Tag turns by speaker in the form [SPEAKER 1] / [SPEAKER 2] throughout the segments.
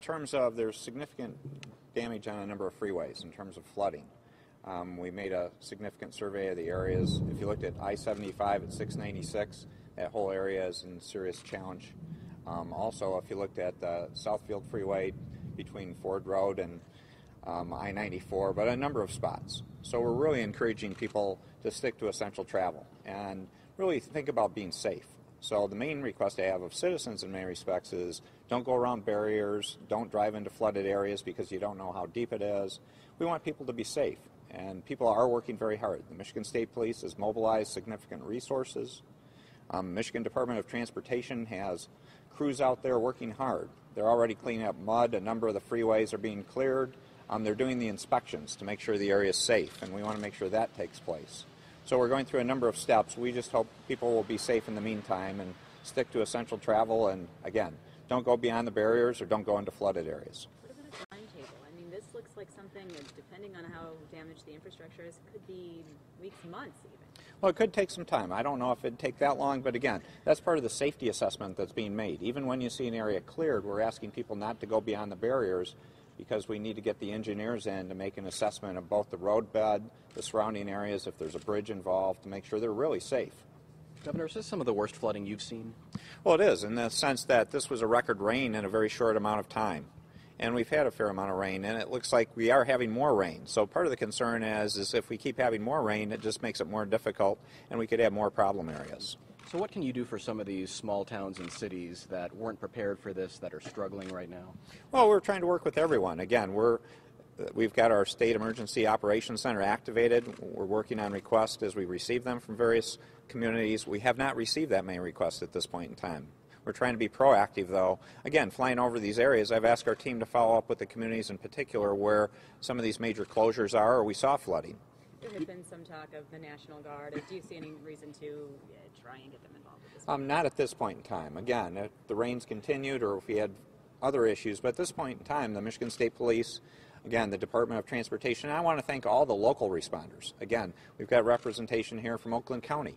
[SPEAKER 1] terms of there's significant damage on a number of freeways in terms of flooding. We made a significant survey of the areas. If you looked at I-75 at 696, that whole area is in serious challenge. Also, if you looked at the Southfield Freeway between Ford Road and I-94, but a number of spots. So we're really encouraging people to stick to essential travel and really think about being safe. So the main request I have of citizens in many respects is don't go around barriers, don't drive into flooded areas because you don't know how deep it is. We want people to be safe, and people are working very hard. The Michigan State Police has mobilized significant resources. Michigan Department of Transportation has crews out there working hard. They're already cleaning up mud. A number of the freeways are being cleared. They're doing the inspections to make sure the area is safe, and we want to make sure that takes place. So we're going through a number of steps. We just hope people will be safe in the meantime and stick to essential travel, and again, don't go beyond the barriers or don't go into flooded areas.
[SPEAKER 2] What about a timetable? I mean, this looks like something that, depending on how damaged the infrastructure is, could be weeks, months even.
[SPEAKER 1] Well, it could take some time. I don't know if it'd take that long, but again, that's part of the safety assessment that's being made. Even when you see an area cleared, we're asking people not to go beyond the barriers because we need to get the engineers in to make an assessment of both the roadbed, the surrounding areas, if there's a bridge involved, to make sure they're really safe.
[SPEAKER 3] Governor, is this some of the worst flooding you've seen?
[SPEAKER 1] Well, it is, in the sense that this was a record rain in a very short amount of time. And we've had a fair amount of rain, and it looks like we are having more rain. So part of the concern is if we keep having more rain, it just makes it more difficult, and we could have more problem areas.
[SPEAKER 3] So what can you do for some of these small towns and cities that weren't prepared for this, that are struggling right now?
[SPEAKER 1] Well, we're trying to work with everyone. Again, we've got our State Emergency Operations Center activated. We're working on requests as we receive them from various communities. We have not received that many requests at this point in time. We're trying to be proactive, though. Again, flying over these areas, I've asked our team to follow up with the communities in particular where some of these major closures are or we saw flooding.
[SPEAKER 2] There has been some talk of the National Guard. Do you see any reason to try and get them involved with this?
[SPEAKER 1] Not at this point in time. Again, if the rains continued or if we had other issues, but at this point in time, the Michigan State Police, again, the Department of Transportation, and I want to thank all the local responders. Again, we've got representation here from Oakland County.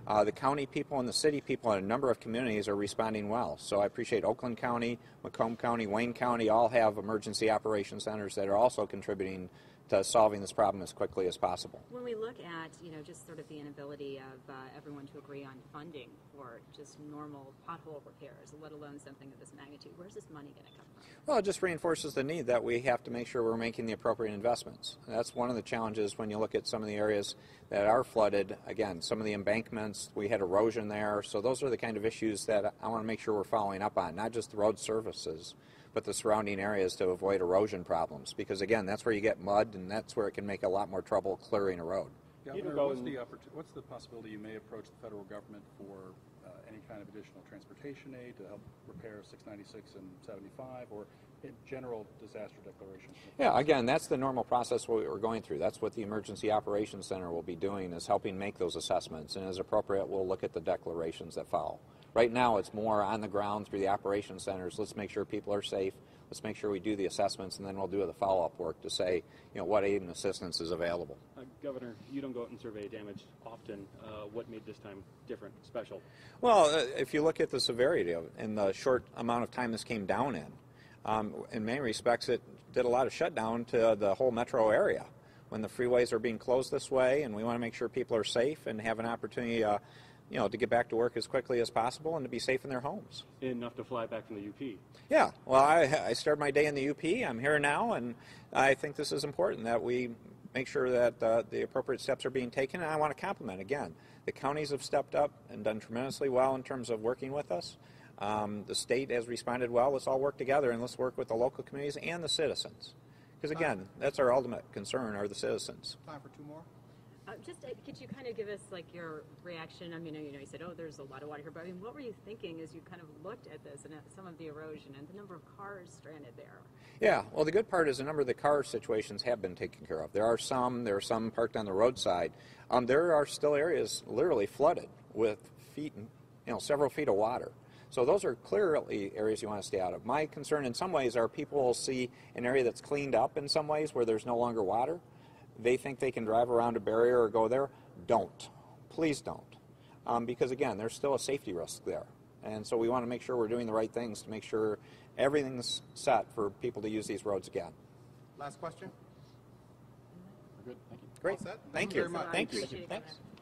[SPEAKER 1] The county people and the city people in a number of communities are responding well. So I appreciate Oakland County, Macomb County, Wayne County, all have emergency operations centers that are also contributing to solving this problem as quickly as possible.
[SPEAKER 2] When we look at, just sort of the inability of everyone to agree on funding for just normal pothole repairs, let alone something of this magnitude, where's this money going to come from?
[SPEAKER 1] Well, it just reinforces the need that we have to make sure we're making the appropriate investments. That's one of the challenges when you look at some of the areas that are flooded. Again, some of the embankments, we had erosion there, so those are the kind of issues that I want to make sure we're following up on, not just the road surfaces, but the surrounding areas to avoid erosion problems. Because again, that's where you get mud, and that's where it can make a lot more trouble clearing a road.
[SPEAKER 4] Governor, what's the possibility you may approach the federal government for any kind of additional transportation aid to help repair 696 and 75, or in general disaster declarations?
[SPEAKER 1] Yeah, again, that's the normal process we're going through. That's what the Emergency Operations Center will be doing, is helping make those assessments, and as appropriate, we'll look at the declarations that follow. Right now, it's more on the ground through the operations centers. Let's make sure people are safe. Let's make sure we do the assessments, and then we'll do the follow-up work to say, what aid and assistance is available.
[SPEAKER 5] Governor, you don't go out and survey damage often. What made this time different, special?
[SPEAKER 1] Well, if you look at the severity of it and the short amount of time this came down in many respects, it did a lot of shutdown to the whole metro area. When the freeways are being closed this way, and we want to make sure people are safe and have an opportunity to get back to work as quickly as possible and to be safe in their homes.
[SPEAKER 5] Enough to fly back from the UP.
[SPEAKER 1] Yeah, well, I started my day in the UP. I'm here now, and I think this is important that we make sure that the appropriate steps are being taken. And I want to compliment, again, the counties have stepped up and done tremendously well in terms of working with us. The state has responded well. Let's all work together, and let's work with the local communities and the citizens. Because, again, that's our ultimate concern, are the citizens.
[SPEAKER 6] Time for two more.
[SPEAKER 2] Could you kind of give us your reaction? I mean, you said, there's a lot of water here, but I mean, what were you thinking as you kind of looked at this and at some of the erosion and the number of cars stranded there?
[SPEAKER 1] Yeah, well, the good part is a number of the car situations have been taken care of. There are some parked on the roadside. There are still areas literally flooded with several feet of water. So those are clearly areas you want to stay out of. My concern in some ways are people will see an area that's cleaned up in some ways where there's no longer water. They think they can drive around a barrier or go there. Don't. Please don't. Because, again, there's still a safety risk there. And so we want to make sure we're doing the right things to make sure everything's set for people to use these roads again.
[SPEAKER 6] Last question?
[SPEAKER 3] We're good. Thank you.
[SPEAKER 1] Great.
[SPEAKER 6] All set?
[SPEAKER 1] Thank
[SPEAKER 6] you
[SPEAKER 1] you.
[SPEAKER 6] very much.
[SPEAKER 1] Thank you.
[SPEAKER 2] Appreciate it.
[SPEAKER 1] Thanks.